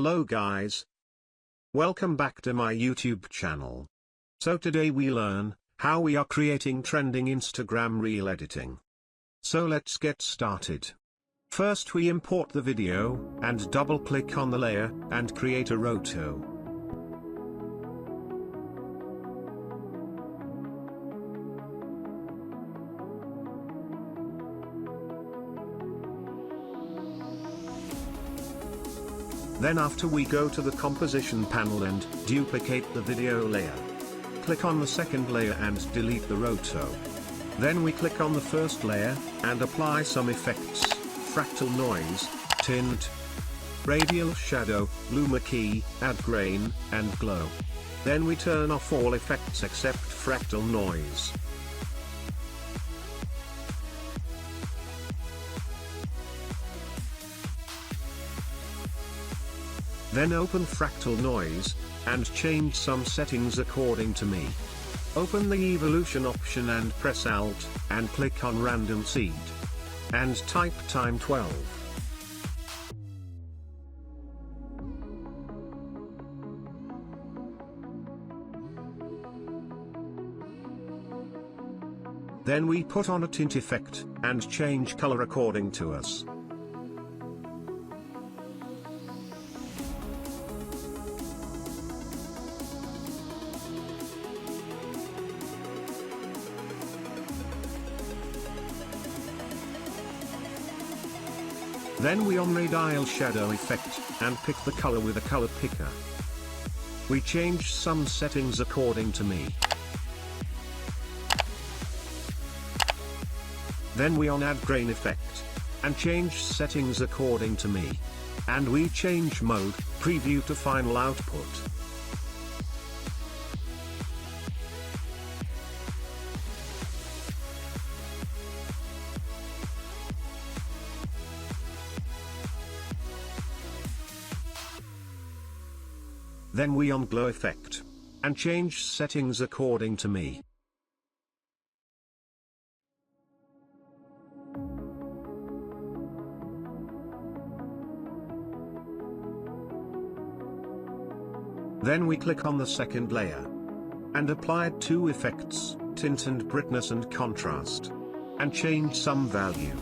Hello guys. Welcome back to my YouTube channel. So today we learn how we are creating trending Instagram reel editing. So let's get started. First we import the video, and double click on the layer, and create a roto. Then after we go to the composition panel and duplicate the video layer. Click on the second layer and delete the roto. Then we click on the first layer, and apply some effects, fractal noise, tint, radial shadow, luma key, add grain, and glow. Then we turn off all effects except fractal noise. Then open fractal noise, and change some settings according to me. Open the evolution option and press Alt, and click on random seed. And type time 12. Then we put on a tint effect, and change color according to us. Then we on radial shadow effect, and pick the color with a color picker. We change some settings according to me. Then we on add grain effect, and change settings according to me. And we change mode, preview to final output. Then we on glow effect, and change settings according to me. Then we click on the second layer, and apply two effects, tint and brightness and contrast, and change some value.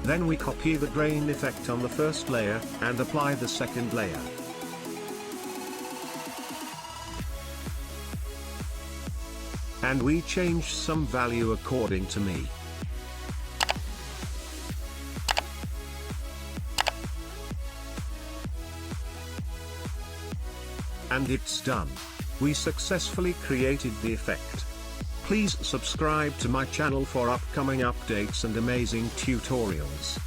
Then we copy the grain effect on the first layer, and apply the second layer. And we change some value according to me. And it's done. We successfully created the effect. Please subscribe to my channel for upcoming updates and amazing tutorials.